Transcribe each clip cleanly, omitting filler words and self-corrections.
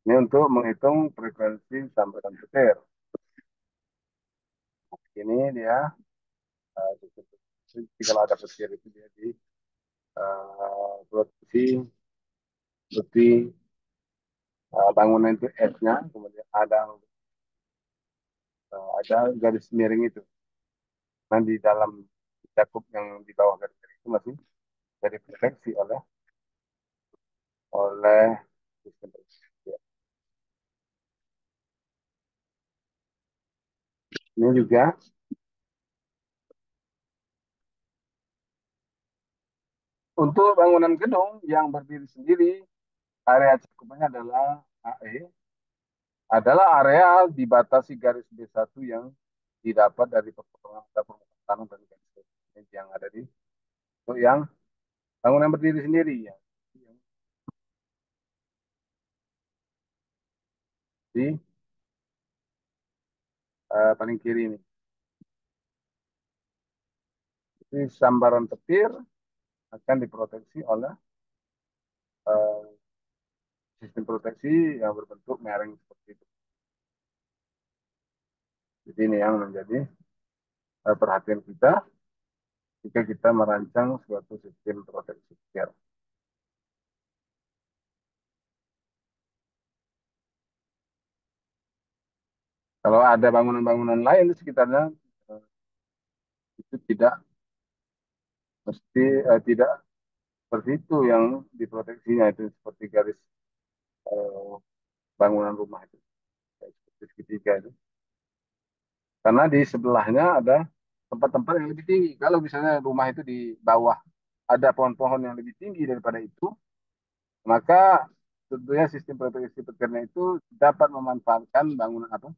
Ini untuk menghitung frekuensi sambaran petir. Ini dia kalau ada petir itu dia di produksi seperti bangunan itu S-nya, kemudian ada garis miring itu. Nah di dalam cakup yang di bawah garis miring itu masih jadi deteksi oleh oleh sistem ya. Ini juga untuk bangunan gedung yang berdiri sendiri, area cakupannya adalah AE, adalah area dibatasi garis B1 yang didapat dari perputaran permukaan tanah dan garis yang ada di untuk yang bangunan berdiri sendiri ya. Di paling kiri ini. Jadi sambaran petir akan diproteksi oleh eh, sistem proteksi yang berbentuk mereng seperti itu. Jadi ini yang menjadi perhatian kita jika kita merancang suatu sistem proteksi petir. Kalau ada bangunan-bangunan lain di sekitarnya, eh, itu tidak mesti tidak seperti itu yang diproteksinya itu seperti garis eh, bangunan rumah itu, kayak seperti segitiga itu. Karena di sebelahnya ada tempat-tempat yang lebih tinggi. Kalau misalnya rumah itu di bawah ada pohon-pohon yang lebih tinggi daripada itu, maka tentunya sistem proteksi petirnya itu dapat memanfaatkan bangunan atau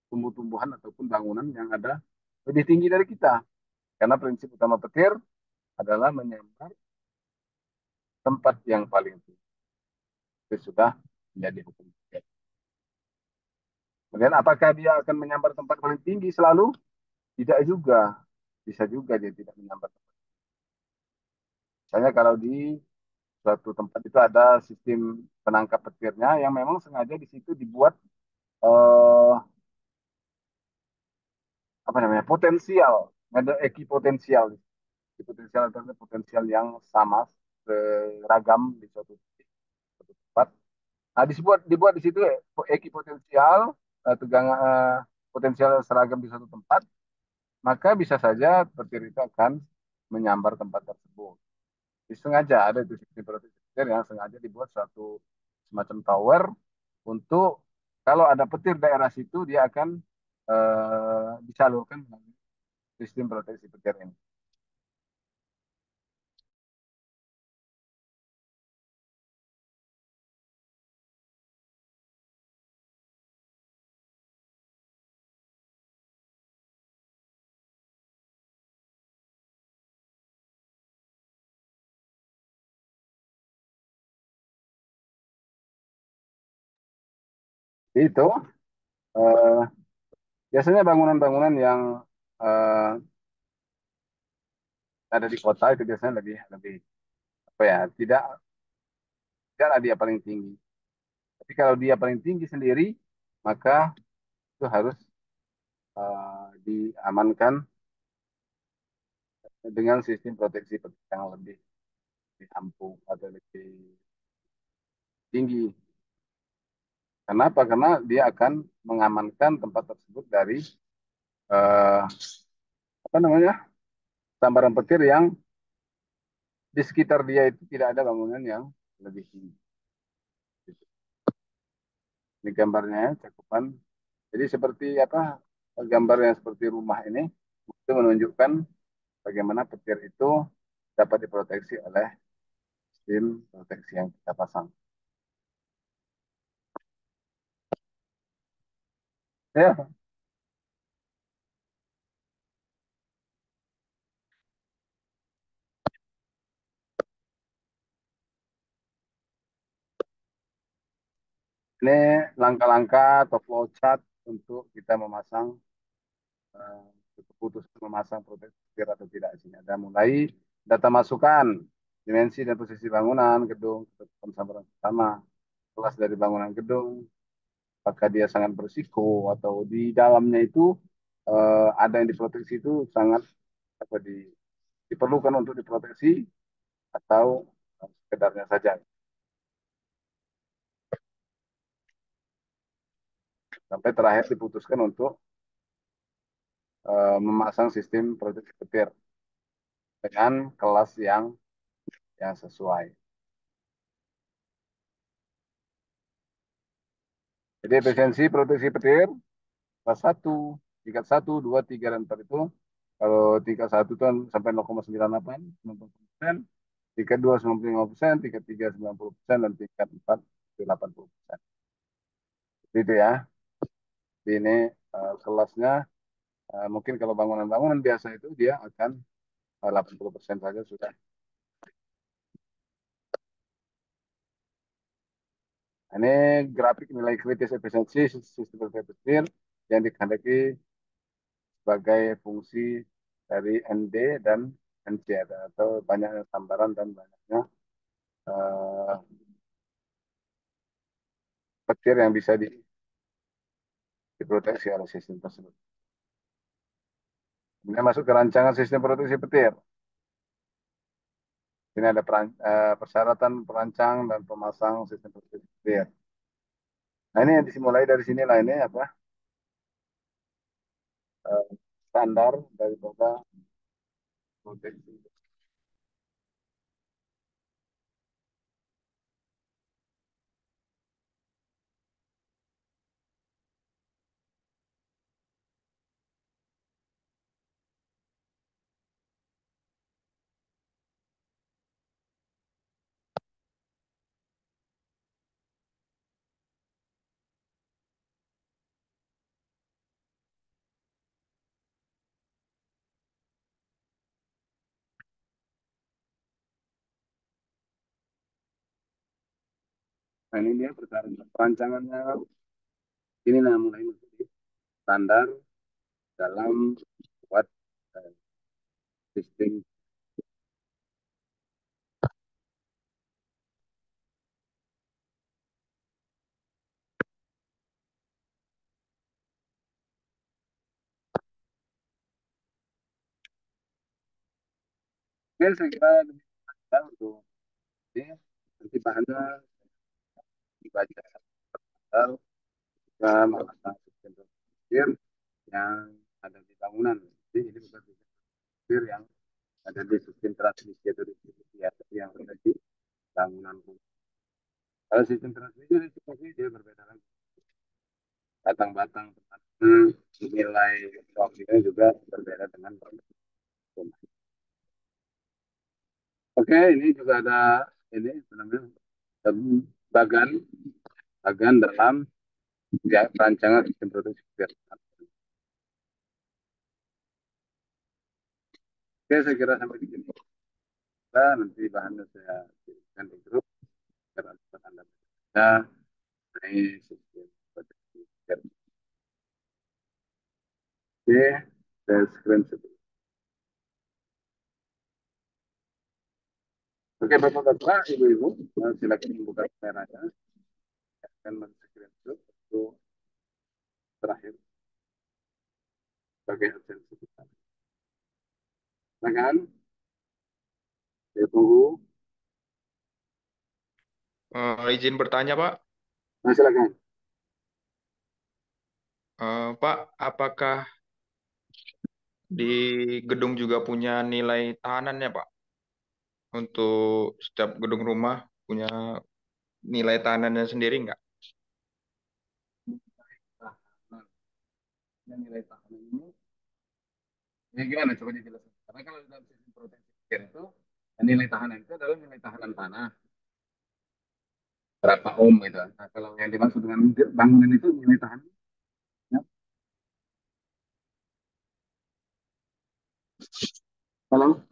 tumbuh-tumbuhan ataupun bangunan yang ada lebih tinggi dari kita. Karena prinsip utama petir adalah menyambar tempat yang paling tinggi. Itu sudah menjadi hukum petir. Kemudian apakah dia akan menyambar tempat paling tinggi selalu? Tidak juga. Bisa juga dia tidak menyambar. Misalnya kalau di suatu tempat itu ada sistem penangkap petirnya yang memang sengaja di situ dibuat eh, apa namanya potensial, ada ekipotensial, ekipotensial adalah potensial yang sama seragam di suatu tempat. Nah dibuat di situ ekipotensial tegang potensial seragam di suatu tempat, maka bisa saja petir itu akan menyambar tempat tersebut. Disengaja ada itu sistem proteksi petir yang sengaja dibuat suatu semacam tower untuk kalau ada petir daerah situ dia akan disalurkan melalui sistem proteksi petir ini. Itu eh, biasanya bangunan-bangunan yang eh, ada di kota itu biasanya lebih lebih apa ya tidaklah dia paling tinggi. Tapi kalau dia paling tinggi sendiri maka itu harus diamankan dengan sistem proteksi yang lebih ampuh atau lebih tinggi. Kenapa? Karena dia akan mengamankan tempat tersebut dari eh, apa namanya sambaran petir yang di sekitar dia itu tidak ada bangunan yang lebih tinggi. Ini gambarnya ya, cakupan. Jadi seperti apa gambar yang seperti rumah ini itu menunjukkan bagaimana petir itu dapat diproteksi oleh sistem proteksi yang kita pasang. Ya, ini langkah-langkah atau flowchart untuk kita memasang eh, keputusan memasang proteksi petir atau tidak. Sini ada mulai data masukan, dimensi dan posisi bangunan, gedung, ketentuan sambaran pertama, kelas dari bangunan gedung, apakah dia sangat berisiko atau di dalamnya itu ada yang diproteksi itu sangat apa diperlukan untuk diproteksi atau sekedarnya saja. Sampai terakhir diputuskan untuk memasang sistem proteksi petir dengan kelas yang sesuai. Jadi efisiensi proteksi petir kelas 1, tingkat 1, 2, 3, dan 4 itu kalau tingkat 1 itu sampai 0,98, 90%, tingkat 2 95%, tingkat 3 90%, dan tingkat 4 80%. Itu ya. Jadi ini kelasnya mungkin kalau bangunan-bangunan biasa itu dia akan 80% saja sudah. Ini grafik nilai kritis efisiensi sistem berpikir yang dikehendaki sebagai fungsi dari ND dan NC atau banyaknya sambaran dan banyaknya eh, petir yang bisa diproteksi oleh sistem tersebut. Ini masuk ke rancangan sistem proteksi petir. Ini ada persyaratan perancang dan pemasang sistem proteksi petir. Nah ini yang dimulai dari sini lah ini apa standar daripada proteksi. Nah ini dia perancangannya. Ini nah mulai menjadi standar dalam buat eh, sistem. Oke, saya kira demikian untuk ini. Nanti bahannya dibaca atau kita memasang sistem berpikir yang ada di bangunan. Jadi ini bukan sistem berpikir yang ada di sistem transmisi atau distribusi ya, tapi yang ada di bangunan. Kalau sistem transmisi distribusi dia berbeda lagi. Batang-batang nilai waktunya juga berbeda dengan bangunan. Oke, ini juga ada ini apa namanya bagan bagan dalam ya, rancangan sistem produksi biasa. Oke, saya kira sampai di sini. Nah, nanti bahannya saya kirimkan di grup agar Anda bisa mengenai sistem produksi biasa. Oke, saya screen sebelum. Oke, Bapak-Bapak, Ibu-Ibu, silakan membuka kameranya. Saya akan men-screen untuk terakhir sebagai absen sebentar. Silakan, saya tunggu. Izin bertanya, Pak. Nah, silakan. Pak, apakah di gedung juga punya nilai tahanannya, Pak? Untuk setiap gedung rumah punya nilai tahanannya sendiri nggak? Nah, nilai tahanan ini ya gimana coba dijelaskan. Karena kalau dalam sistem proteksi air itu nilai tahanan itu adalah nilai tahanan tanah berapa ohm gitu. Nah, kalau yang dimaksud dengan bangunan itu nilai tahanan ya. Kalau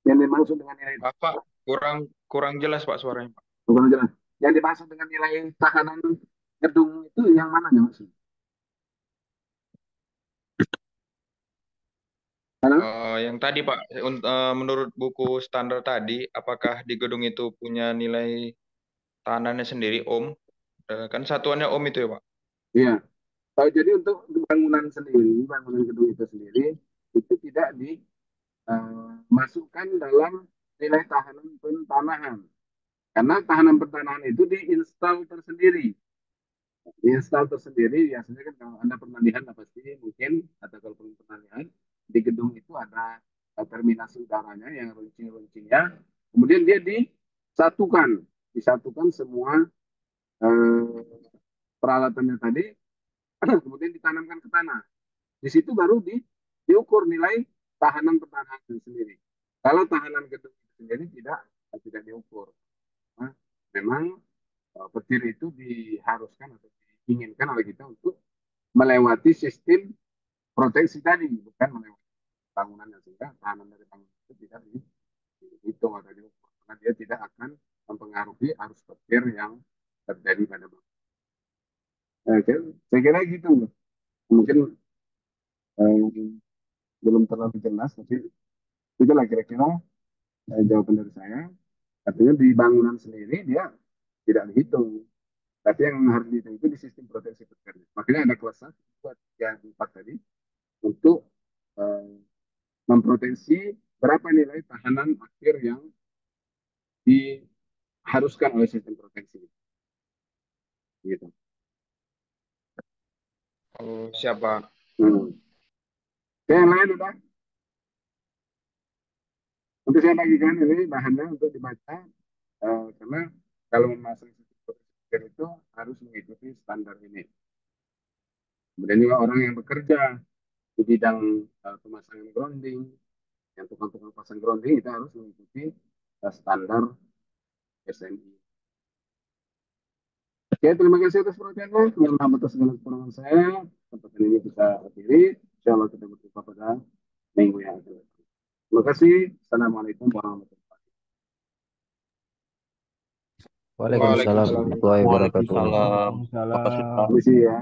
yang dimaksud dengan nilai Apa? Kurang kurang jelas, Pak, suaranya, Pak. bukan jelas. Yang dimaksud dengan nilai tahanan gedung itu yang mana ya maksud? Halo? Yang tadi, Pak, menurut buku standar tadi, apakah di gedung itu punya nilai tahanannya sendiri ohm. Kan satuannya ohm itu ya Pak. Iya. Jadi untuk bangunan sendiri, bangunan gedung itu sendiri, itu tidak dimasukkan dalam nilai tahanan pentanahan. Karena tahanan pertanahan itu diinstal tersendiri. Diinstal tersendiri, biasanya kan kalau Anda pernah lihat, pasti mungkin, atau kalau belum pernah lihat, di gedung itu ada terminasi udaranya yang runcing-runcingnya. Kemudian dia disatukan semua eh, peralatannya tadi, kemudian ditanamkan ke tanah. Di situ baru diukur nilai tahanan pertahanan sendiri. Kalau tahanan gedung itu sendiri tidak diukur. Nah, memang petir itu diharuskan atau diinginkan oleh kita untuk melewati sistem proteksi tadi, bukan melewati bangunan yang sehingga tahanan dari bangunan itu tidak dihitung atau diukur. Karena dia tidak akan mempengaruhi arus petir yang terjadi pada bangunan. Nah, saya kira gitu. Mungkin eh, belum terlalu jelas, tapi itulah kira-kira jawaban dari saya. Artinya di bangunan sendiri dia tidak dihitung. Tapi yang harus dihitung itu di sistem proteksi petir. Makanya ada kelas 1, 2, 3, 4 tadi untuk eh, memproteksi berapa nilai tahanan akhir yang diharuskan oleh sistem proteksi. Gitu. Oh, siapa? Hmm. Oke, yang lain udah. Nanti saya bagikan ini bahannya untuk dibaca. Karena kalau memasang sistem proteksi petir itu harus mengikuti standar ini. Kemudian juga orang yang bekerja di bidang pemasangan grounding, yang tukang-tukang pasang grounding itu harus mengikuti standar SNI. Oke, terima kasih atas perhatiannya. Terima kasih atas segala kekurangan saya. Kesempatan ini kita akhiri. Insya Allah kita berjumpa pada minggu yang akan datang. Terima kasih. Assalamualaikum warahmatullahi wabarakatuh. Waalaikumsalam Waalaikumsalam. warahmatullahi wabarakatuh. Waalaikumsalam. Makasih, Terima Pak. kasih ya.